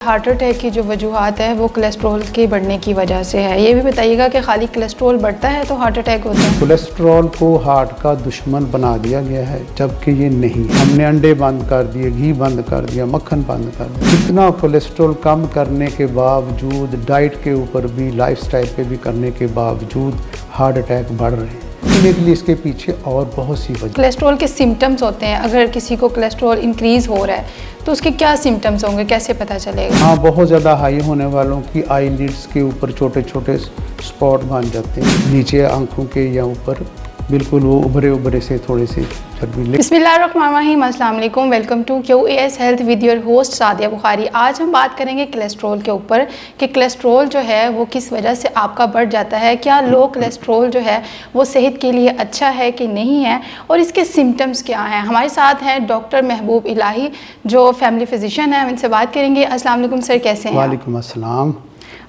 Heart attack की जो वजूहात है वो कोलेस्ट्रॉल के बढ़ने की वजह से है। ये भी बताइएगा कि खाली कोलेस्ट्रॉल बढ़ता है तो हार्ट अटैक होता है? कोलेस्ट्रॉल को हार्ट का दुश्मन बना दिया गया है, जबकि ये नहीं। हमने अंडे बंद कर दिए, घी बंद कर दिया, मक्खन बंद कर दिया। इतना कोलेस्ट्रॉल कम करने के बावजूद, डाइट के ऊपर भी, लाइफस्टाइल पे भी करने के बावजूद हार्ट अटैक बढ़ रहे हैं। डेफिनेटली इसके पीछे और बहुत सी वजह। कोलेस्ट्रॉल के सिम्टम्स होते हैं। अगर किसी को कोलेस्ट्रॉल इंक्रीज हो रहा है तो उसके क्या सिम्टम्स होंगे, कैसे पता चलेगा? हाँ, बहुत ज़्यादा हाई होने वालों की आईलिड्स के ऊपर छोटे छोटे स्पॉट बन जाते हैं, नीचे आंखों के या ऊपर, बिल्कुल वो उभरे उभरे से थोड़े से चर्बीले। बिस्मिल्लाहिर्रहमानिर्रहीम, अस्सलाम वालेकुम, welcome to QAS health with your host Sadia Bukhari. आज हम बात करेंगे कोलेस्ट्रॉल के ऊपर कि कोलेस्ट्रॉल जो है वो किस वजह से आपका बढ़ जाता है, क्या लो कोलेस्ट्रॉल जो है वो सेहत के लिए अच्छा है कि नहीं है, और इसके सिम्टम्स क्या हैं। हमारे साथ हैं डॉक्टर महबूब इलाही जो फैमिली फिजिशियन है, इनसे बात करेंगे। अस्सलाम वालेकुम सर, कैसे हैं? वालेकुम अस्सलाम।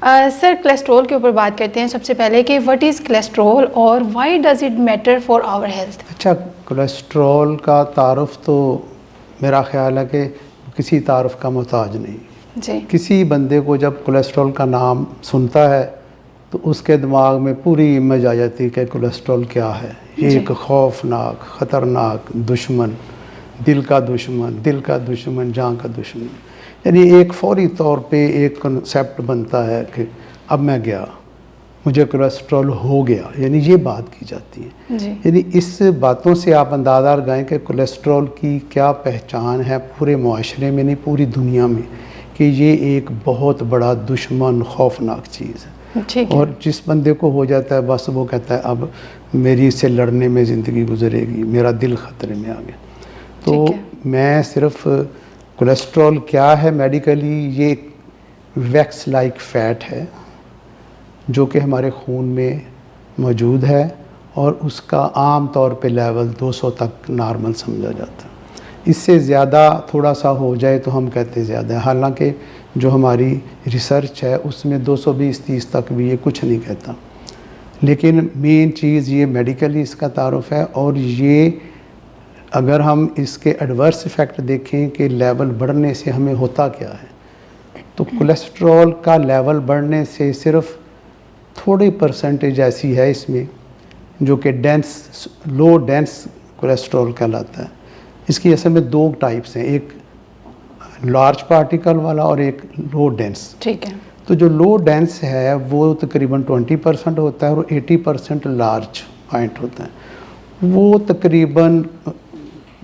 सर, कोलेस्ट्रॉल के ऊपर बात करते हैं सबसे पहले कि व्हाट इज़ कोलेस्ट्रॉल और why does it matter for our health? अच्छा, कोलेस्ट्रॉल का तारुफ तो मेरा ख्याल है कि किसी तारुफ का मोहताज नहीं जी। किसी बंदे को जब कोलेस्ट्रॉल का नाम सुनता है तो उसके दिमाग में पूरी इमेज आ जाती है कि कोलेस्ट्रॉल क्या है। ये एक खौफनाक, ख़तरनाक दुश्मन, दिल का दुश्मन, जान का दुश्मन। यानी एक फौरी तौर पे एक कॉन्सेप्ट बनता है कि अब मैं गया, मुझे कोलेस्ट्रॉल हो गया, यानी ये बात की जाती है जी। यानी इस बातों से आप अंदाज़ा लगाएं कि कोलेस्ट्रॉल की क्या पहचान है पूरे माशरे में, नहीं पूरी दुनिया में, कि ये एक बहुत बड़ा दुश्मन, खौफनाक चीज़ है। ठीक है। और जिस बंदे को हो जाता है बस वो कहता है अब मेरी इससे लड़ने में ज़िंदगी गुजरेगी, मेरा दिल ख़तरे में आ गया। तो मैं सिर्फ कोलेस्ट्रॉल क्या है मेडिकली, ये वैक्स लाइक फ़ैट है जो कि हमारे खून में मौजूद है और उसका आम तौर पे लेवल 200 तक नॉर्मल समझा जाता है। इससे ज़्यादा थोड़ा सा हो जाए तो हम कहते हैं ज़्यादा है, हालांकि जो हमारी रिसर्च है उसमें 220-30 तक भी ये कुछ नहीं कहता। लेकिन मेन चीज़ ये मेडिकली इसका तारुफ है। और ये अगर हम इसके एडवर्स इफ़ेक्ट देखें कि लेवल बढ़ने से हमें होता क्या है, तो कोलेस्ट्रॉल का लेवल बढ़ने से सिर्फ थोड़ी परसेंटेज ऐसी है इसमें जो कि लो डेंस कोलेस्ट्रॉल कहलाता है। इसकी असल में दो टाइप्स हैं, एक लार्ज पार्टिकल वाला और एक लो डेंस। ठीक है। तो जो लो डेंस है वो तकरीबन 20% होता है और 80% लार्ज पॉइंट होता है। वो तकरीबन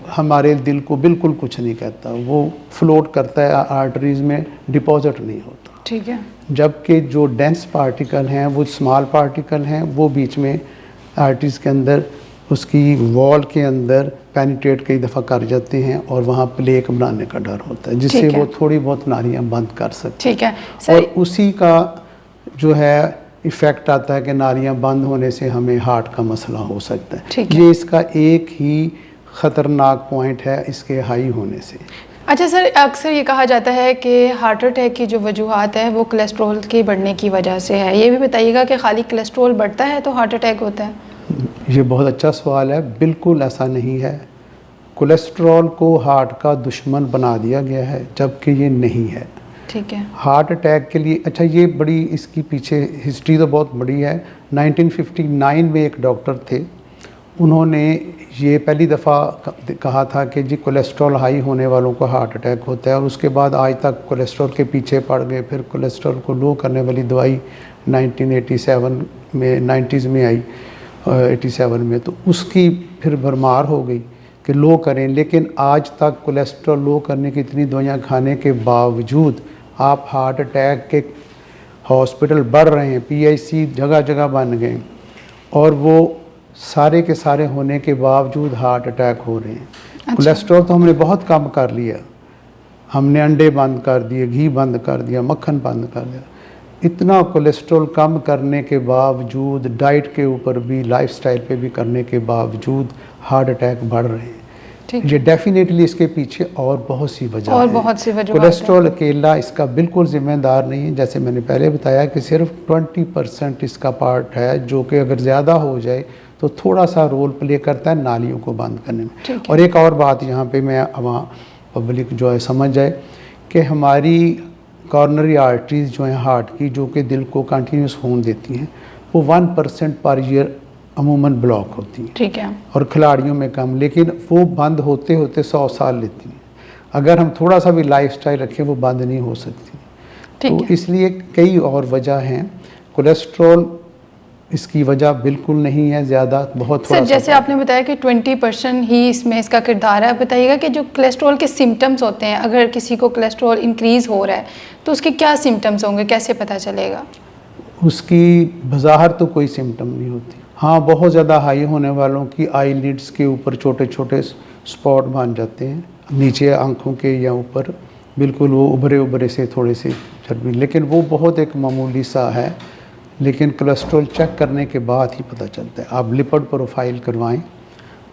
हमारे दिल को बिल्कुल कुछ नहीं कहता, वो फ्लोट करता है, आर्टरीज़ में डिपॉजिट नहीं होता। ठीक है। जबकि जो डेंस पार्टिकल हैं वो स्मॉल पार्टिकल हैं, वो बीच में आर्टरीज़ के अंदर, उसकी वॉल के अंदर पेनिट्रेट कई दफ़ा कर जाते हैं और वहाँ प्लेक बनाने का डर होता है, जिससे वो थोड़ी बहुत नालियाँ बंद कर सकते हैं। ठीक है सर। और उसी का जो है इफ़ेक्ट आता है कि नालियाँ बंद होने से हमें हार्ट का मसला हो सकता है। ये इसका एक ही ख़तरनाक पॉइंट है इसके हाई होने से। अच्छा सर, अक्सर ये कहा जाता है कि हार्ट अटैक की जो वजूहात है वो कोलेस्ट्रॉल के बढ़ने की वजह से है। ये भी बताइएगा कि खाली कोलेस्ट्रॉल बढ़ता है तो हार्ट अटैक होता है? ये बहुत अच्छा सवाल है। बिल्कुल ऐसा नहीं है। कोलेस्ट्रॉल को हार्ट का दुश्मन बना दिया गया है, जबकि ये नहीं है। ठीक है। हार्ट अटैक के लिए अच्छा, ये बड़ी इसकी पीछे हिस्ट्री तो बहुत बड़ी है। 1959 में एक डॉक्टर थे, उन्होंने ये पहली दफ़ा कहा था कि जी कोलेस्ट्रॉल हाई होने वालों को हार्ट अटैक होता है, और उसके बाद आज तक कोलेस्ट्रॉल के पीछे पड़ गए। फिर कोलेस्ट्रॉल को लो करने वाली दवाई 1987 में 90s में आई, 87 में, तो उसकी फिर भरमार हो गई कि लो करें। लेकिन आज तक कोलेस्ट्रॉल लो करने की इतनी दवाइयाँ खाने के बावजूद आप हार्ट अटैक के हॉस्पिटल बढ़ रहे हैं, PIC जगह जगह बन गए, और वो सारे के सारे होने के बावजूद हार्ट अटैक हो रहे हैं। अच्छा। कोलेस्ट्रॉल तो हमने बहुत कम कर लिया, हमने अंडे बंद कर दिए, घी बंद कर दिया, मक्खन बंद कर दिया। इतना कोलेस्ट्रॉल कम करने के बावजूद, डाइट के ऊपर भी, लाइफस्टाइल पे भी करने के बावजूद हार्ट अटैक बढ़ रहे हैं। ये डेफिनेटली इसके पीछे और बहुत सी वजह और है। बहुत सी वजह। कोलेस्ट्रॉल अकेला इसका बिल्कुल जिम्मेदार नहीं है। जैसे मैंने पहले बताया कि सिर्फ 20% इसका पार्ट है, जो कि अगर ज़्यादा हो जाए तो थोड़ा सा रोल प्ले करता है नालियों को बंद करने में। और एक और बात यहाँ पे मैं वहाँ पब्लिक जो है समझ जाए कि हमारी कॉर्नरी आर्टरीज जो हैं हार्ट की, जो कि दिल को कंटिन्यूस खून देती हैं, वो 1% पर ईयर अमूमन ब्लॉक होती हैं। ठीक है। और खिलाड़ियों में कम, लेकिन वो बंद होते होते 100 साल लेती हैं। अगर हम थोड़ा सा भी लाइफस्टाइल रखें वो बंद नहीं हो सकती। तो इसलिए कई और वजह हैं। कोलेस्ट्रॉल इसकी वजह बिल्कुल नहीं है ज़्यादा, बहुत थोड़ा सर जैसे आपने बताया कि 20% ही इसमें इसका किरदार है, बताइएगा कि जो कोलेस्ट्रॉल के सिम्टम्स होते हैं, अगर किसी को कोलेस्ट्रॉल इंक्रीज़ हो रहा है तो उसके क्या सिम्टम्स होंगे, कैसे पता चलेगा? उसकी बज़ाहिर तो कोई सिम्टम नहीं होती। हाँ, बहुत ज़्यादा हाई होने वालों की आई लिड्स के ऊपर छोटे छोटे स्पॉट बन जाते हैं, नीचे आँखों के या ऊपर, बिल्कुल वो उभरे उभरे से थोड़े से चर्बी, लेकिन वो बहुत एक मामूली सा है। लेकिन कोलेस्ट्रॉल चेक करने के बाद ही पता चलता है। आप लिपिड प्रोफाइल करवाएं,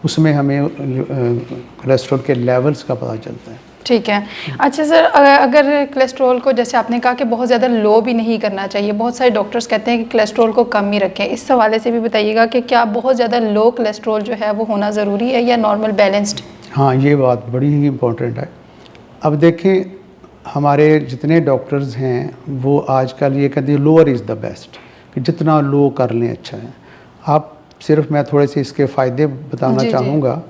उसमें हमें कोलेस्ट्रॉल के लेवल्स का पता चलता है। ठीक है। अच्छा सर, अगर कोलेस्ट्रॉल को, जैसे आपने कहा कि बहुत ज़्यादा लो भी नहीं करना चाहिए, बहुत सारे डॉक्टर्स कहते हैं कि कोलेस्ट्रॉल को कम ही रखें, इस हवाले से भी बताइएगा कि क्या बहुत ज़्यादा लो कोलेस्ट्रॉल जो है वो होना ज़रूरी है या नॉर्मल बैलेंस्ड? हाँ, ये बात बड़ी ही इम्पोर्टेंट है। अब देखें, हमारे जितने डॉक्टर्स हैं वो आजकल ये कहते हैं लोअर इज़ द बेस्ट, कि जितना लो कर लें अच्छा है। आप सिर्फ मैं थोड़े से इसके फ़ायदे बताना चाहूँगा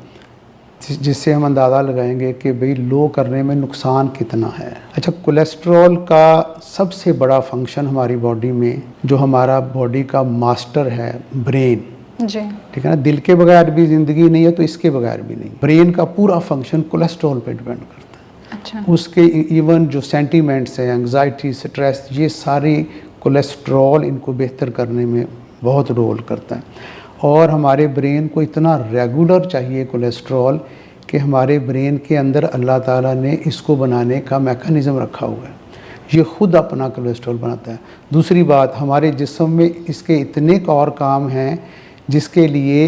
जिससे हम अंदाज़ा लगाएंगे कि भाई लो करने में नुकसान कितना है। अच्छा, कोलेस्ट्रॉल का सबसे बड़ा फंक्शन हमारी बॉडी में, जो हमारा बॉडी का मास्टर है, ब्रेन, जी, ठीक है ना। दिल के बगैर भी ज़िंदगी नहीं है, तो इसके बगैर भी नहीं। ब्रेन का पूरा फंक्शन कोलेस्ट्रॉल पे डिपेंड करता है। अच्छा। उसके इवन जो सेंटीमेंट्स हैं, एंग्जाइटी, स्ट्रेस, ये सारी कोलेस्ट्रॉल इनको बेहतर करने में बहुत रोल करता है। और हमारे ब्रेन को इतना रेगुलर चाहिए कोलेस्ट्रॉल कि हमारे ब्रेन के अंदर अल्लाह ताला ने इसको बनाने का मैकेनिज़्म रखा हुआ है। ये ख़ुद अपना कोलेस्ट्रॉल बनाता है। दूसरी बात, हमारे जिस्म में इसके इतने और काम हैं जिसके लिए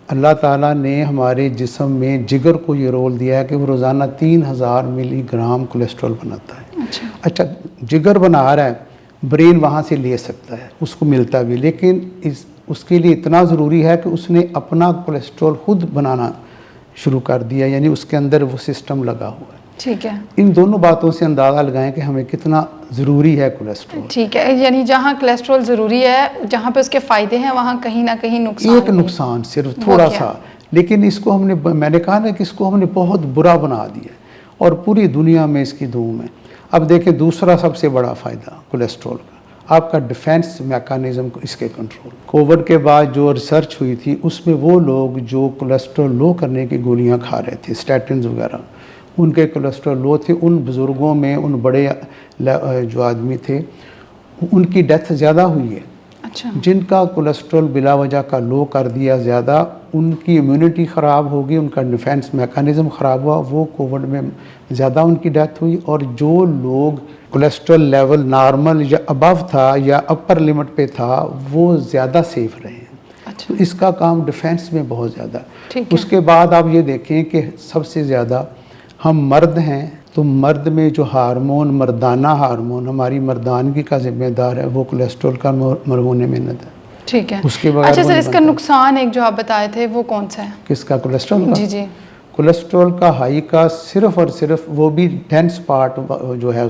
अल्लाह ताला ने हमारे जिस्म में जिगर को ये रोल दिया है कि वो रोज़ाना 3000 मिलीग्राम कोलेस्ट्रॉल बनाता है। अच्छा, जिगर बना रहा है, ब्रेन वहाँ से ले सकता है, उसको मिलता भी, लेकिन उसके लिए इतना ज़रूरी है कि उसने अपना कोलेस्ट्रॉल खुद बनाना शुरू कर दिया, यानी उसके अंदर वो सिस्टम लगा हुआ है। ठीक है। इन दोनों बातों से अंदाज़ा लगाएं कि हमें कितना ज़रूरी है कोलेस्ट्रॉल। ठीक है, यानी जहाँ कोलेस्ट्रॉल ज़रूरी है, जहाँ पे उसके फ़ायदे हैं, वहाँ कहीं ना कहीं नुकसान, एक नुकसान सिर्फ थोड़ा सा, लेकिन इसको मैंने कहा ना कि इसको हमने बहुत बुरा बना दिया और पूरी दुनिया में इसकी धूम है। अब देखें, दूसरा सबसे बड़ा फ़ायदा कोलेस्ट्रॉल का, आपका डिफेंस मैकेनिज़्म को, इसके कंट्रोल। कोविड के बाद जो रिसर्च हुई थी उसमें वो लोग जो कोलेस्ट्रॉल लो करने की गोलियां खा रहे थे, स्टैटिन्स वगैरह, उनके कोलेस्ट्रॉल लो थे। उन बुज़ुर्गों में, उन बड़े जो आदमी थे, उनकी डेथ ज़्यादा हुई है। अच्छा। जिनका कोलेस्ट्रॉल बिला वजह का लो कर दिया ज़्यादा, उनकी इम्यूनिटी ख़राब होगी, उनका डिफेंस मैकेनिज़्म ख़राब हुआ, वो कोविड में ज़्यादा उनकी डेथ हुई। और जो लोग कोलेस्ट्रॉल लेवल नॉर्मल या अबव था या अपर लिमिट पे था, वो ज़्यादा सेफ रहे। अच्छा। तो इसका काम डिफेंस में बहुत ज़्यादा। ठीक है। उसके बाद आप ये देखें कि सबसे ज़्यादा हम मर्द हैं, तो मर्द में जो हार्मोन, मर्दाना हार्मोन, हमारी मर्दानगी का जिम्मेदार है, वो कोलेस्ट्रॉल का होने में है। ठीक है। उसके बाद अच्छा सर, इसका नुकसान एक जो आप बताए थे वो कौन सा है? किसका? कोलेस्ट्रॉल का? जी जी। कोलेस्ट्रॉल का हाई का सिर्फ और सिर्फ वो भी डेंस पार्ट जो है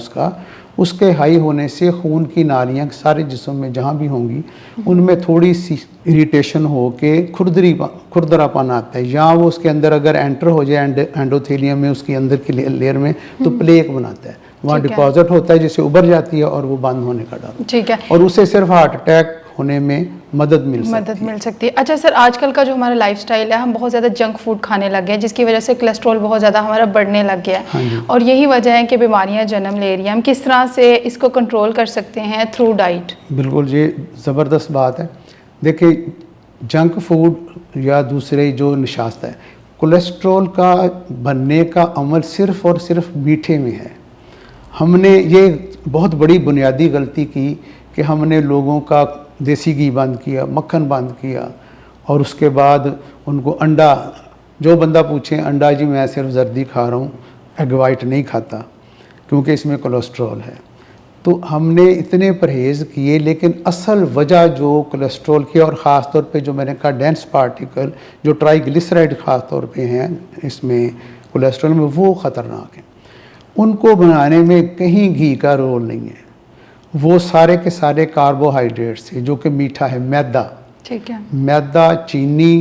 उसके हाई होने से खून की नालियाँ सारे जिस्म में जहाँ भी होंगी उनमें थोड़ी सी इरिटेशन हो के खुरदरापन आता है, या वो उसके अंदर अगर एंटर हो जाए एंडोथेलियम में, उसकी अंदर की लेयर में, तो प्लेक बनाता है, वहाँ डिपॉजिट होता है जिससे उभर जाती है और वो बंद होने का डर। ठीक है। और उससे सिर्फ हार्ट अटैक होने में मदद मिल सकती है। अच्छा सर, आजकल का जो हमारा लाइफस्टाइल है, हम बहुत ज़्यादा जंक फूड खाने लग गए, जिसकी वजह से कोलेस्ट्रॉल बहुत ज़्यादा हमारा बढ़ने लग गया है। हाँ, और यही वजह है कि बीमारियां जन्म ले रही हैं। हम किस तरह से इसको कंट्रोल कर सकते हैं? Through diet. बिल्कुल, ये ज़बरदस्त बात है। देखिए, जंक फूड या दूसरे जो निशास्त है, कोलेस्ट्रॉल का बनने का अमल सिर्फ़ और सिर्फ मीठे में है। हमने ये बहुत बड़ी बुनियादी गलती की कि हमने लोगों का देसी घी बंद किया, मक्खन बंद किया, और उसके बाद उनको अंडा, जो बंदा पूछे अंडा, जी मैं सिर्फ जर्दी खा रहा हूँ, एग वाइट नहीं खाता क्योंकि इसमें कोलेस्ट्रॉल है। तो हमने इतने परहेज़ किए, लेकिन असल वजह जो कोलेस्ट्रॉल की, और ख़ास तौर पे जो मैंने कहा डेंस पार्टिकल जो ट्राइग्लिसराइड ख़ास तौर पे हैं इसमें कोलेस्ट्रॉल में, वो ख़तरनाक है। उनको बनाने में कहीं घी का रोल नहीं है, वो सारे के सारे कार्बोहाइड्रेट्स है, जो कि मीठा है, मैदा, ठीक है, मैदा, चीनी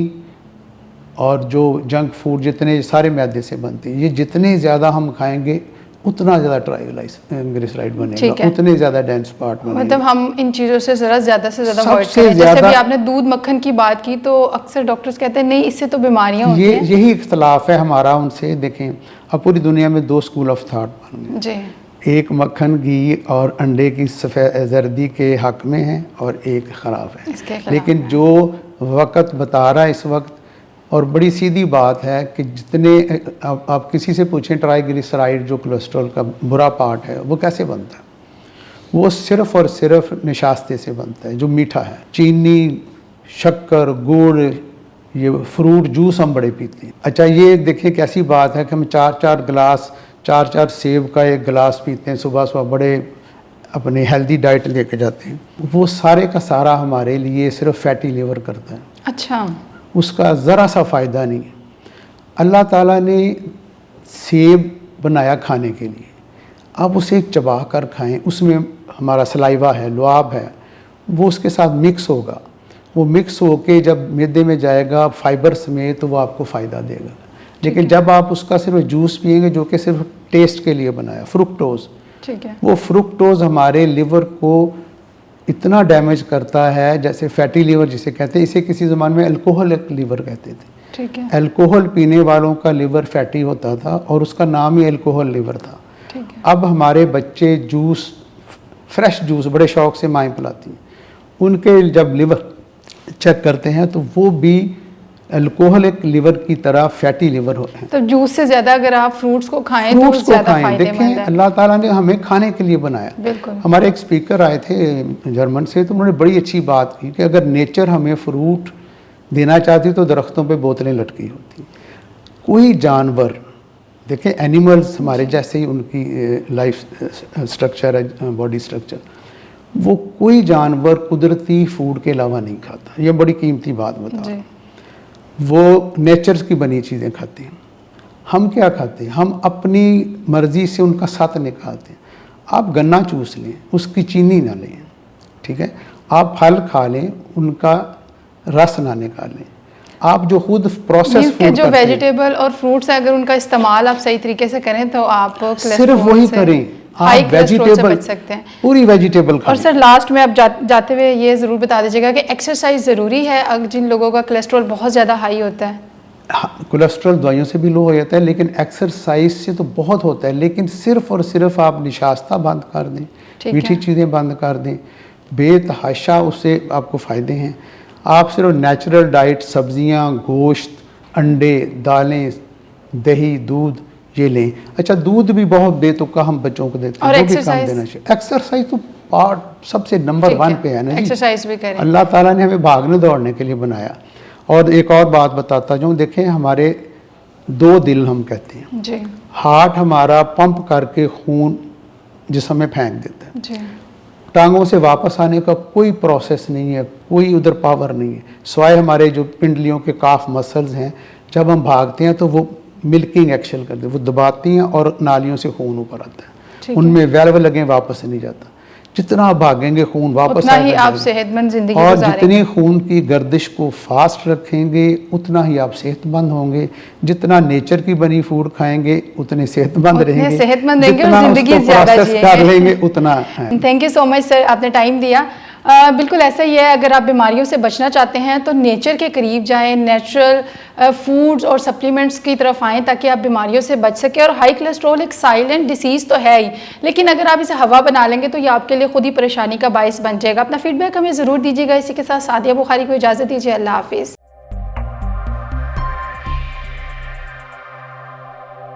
और जो जंक फूड जितने सारे मैदे से बनते हैं, ये जितने ज़्यादा हम खाएंगे उतना ज़्यादा ट्राइग्लिसराइड बनेगा, उतने ज़्यादा डेंस पार्ट बनेगा। मतलब हम इन चीज़ों से ज़रा ज़्यादा से ज़्यादा अवॉइड सबसे करें। जैसे ज़्यादा- भी आपने दूध मक्खन की बात की, तो अक्सर डॉक्टर्स कहते हैं नहीं, इससे तो बीमारियां होती हैं। यही इख्तलाफ है हमारा उनसे। देखें, अब पूरी दुनिया में 2 स्कूल ऑफ थॉट बन गए, जी, एक मक्खन, घी और अंडे की सफ़ेद जर्दी के हक में है और एक ख़राब है। इसके खिलाफ लेकिन है। जो वक्त बता रहा है इस वक्त, और बड़ी सीधी बात है कि जितने आप किसी से पूछें ट्राइग्लिसराइड जो कोलेस्ट्रॉल का बुरा पार्ट है वो कैसे बनता है, वो सिर्फ़ और सिर्फ निशास्ते से बनता है, जो मीठा है, चीनी, शक्कर, गुड़, ये फ्रूट जूस हम बड़े पीते हैं। अच्छा, ये देखिए कैसी बात है कि हम 4-4 गिलास, 4-4 सेब का एक गिलास पीते हैं सुबह सुबह, बड़े अपने हेल्दी डाइट लेके जाते हैं। वो सारे का सारा हमारे लिए सिर्फ फैटी लिवर करता है, अच्छा, उसका ज़रा सा फ़ायदा नहीं है। अल्लाह ताला ने सेब बनाया खाने के लिए, आप उसे चबा कर खाएँ, उसमें हमारा सलाइवा है, लुआब है, वो उसके साथ मिक्स होगा, वो मिक्स होके जब मैदे में जाएगा फाइबर समेत, तो वो आपको फ़ायदा देगा। लेकिन जब आप उसका सिर्फ जूस पिएंगे जो कि सिर्फ टेस्ट के लिए बनाया, फ्रुक्टोज़, ठीक है, वो फ्रुक्टोज़ हमारे लिवर को इतना डैमेज करता है, जैसे फैटी लिवर जिसे कहते हैं, इसे किसी ज़माने में अल्कोहलिक लिवर कहते थे। ठीक है, अल्कोहल पीने वालों का लिवर फैटी होता था और उसका नाम ही अल्कोहल लिवर था। ठीक है, अब हमारे बच्चे जूस, फ्रेश जूस बड़े शौक से माएँ पिलाती हैं, उनके जब लिवर चेक करते हैं तो वो भी अल्कोहलिक लिवर की तरह फैटी लिवर होते हैं। तो जूस से ज़्यादा अगर आप फ्रूट्स को खाएं तो फ्रूट्स को ज़्यादा खाएं। फायदेमंद देखें, है। अल्लाह ताला ने हमें खाने के लिए बनाया। बिल्कुल, हमारे एक स्पीकर आए थे जर्मन से, तो उन्होंने बड़ी अच्छी बात की कि अगर नेचर हमें फ्रूट देना चाहती तो दरख्तों पे बोतलें लटकी होती। कोई जानवर, देखें एनिमल्स हमारे जैसे ही उनकी लाइफ स्ट्रक्चर है, बॉडी स्ट्रक्चर, वो कोई जानवर कुदरती फूड के अलावा नहीं खाता। ये बड़ी कीमती बात बता, जी, वो नेचर की बनी चीज़ें खाते हैं। हम क्या खाते हैं, हम अपनी मर्ज़ी से उनका साथ निकालते हैं। आप गन्ना चूस लें, उसकी चीनी ना लें, ठीक है, आप फल खा लें, उनका रस ना निकालें। आप जो खुद प्रोसेस मीन्स के जो वेजिटेबल और फ्रूट्स हैं, अगर उनका इस्तेमाल आप सही तरीके से करें तो आप सिर्फ वही करें, हाई आप कोलेस्ट्रॉल से वेजिटेबल बच सकते हैं। पूरी वेजिटेबल और खाएं। सर लास्ट में आप जाते हुए ये ज़रूर बता दीजिएगा कि एक्सरसाइज ज़रूरी है अगर जिन लोगों का कोलेस्ट्रॉल बहुत ज़्यादा हाई होता है। हाँ, कोलेस्ट्रॉल दवाइयों से भी लो हो जाता है, लेकिन एक्सरसाइज से तो बहुत होता है। लेकिन सिर्फ और सिर्फ आप निशास्ता बंद कर दें, मीठी चीज़ें बंद कर दें, बेतहाशा उससे आपको फ़ायदे हैं। आप सिर्फ नेचुरल डाइट, सब्जियां, गोश्त, अंडे, दालें, दही, दूध ये लें। अच्छा, दूध भी बहुत बेतुका हम बच्चों को देते हैं, और वो भी कम देना चाहिए। एक्सरसाइज तो पार्ट सबसे नंबर 1 पे है ना जी। एक्सरसाइज भी करें। अल्लाह ताला ने हमें भागने दौड़ने के लिए बनाया। और एक और बात बताता जाऊँ, देखें हमारे 2 दिल हम कहते हैं जी, हार्ट हमारा पंप करके खून जिस्म में फेंक देता है, जी, टांगों से वापस आने का कोई प्रोसेस नहीं है, कोई उधर पावर नहीं है, सिवाय हमारे जो पिंडलियों के काफ मसल्स हैं, जब हम भागते हैं तो वो मिल्किंग एक्शन करते हैं, वो दबाती हैं और नालियों से खून ऊपर आता है, उनमें वेल्व लगे, वापस नहीं जाता। जितना आप भागेंगे खून वापस उतना ही आप सेहतमंद जिंदगी और गुजारेंगे। जितनी खून की गर्दिश को फास्ट रखेंगे उतना ही आप सेहतमंद होंगे। जितना नेचर की बनी फूड खाएंगे उतने सेहतमंद रहेंगे, सेहतमंद रहेंगे और जिंदगी उसको ज़्यादा प्रोसेस कर लेंगे उतना है। Thank you so much sir, आपने टाइम दिया। बिल्कुल ऐसा ही है, अगर आप बीमारियों से बचना चाहते हैं तो नेचर के करीब जाएं, नेचुरल फूड्स और सप्लीमेंट्स की तरफ आएँ ताकि आप बीमारियों से बच सकें। और हाई कोलेस्ट्रॉल एक साइलेंट डिसीज़ तो है ही, लेकिन अगर आप इसे हवा बना लेंगे तो ये आपके लिए खुद ही परेशानी का बायस बन जाएगा। अपना फीडबैक हमें ज़रूर दीजिएगा। इसी के साथ सादिया बुखारी को इजाज़त दीजिए। अल्लाह हाफिज़।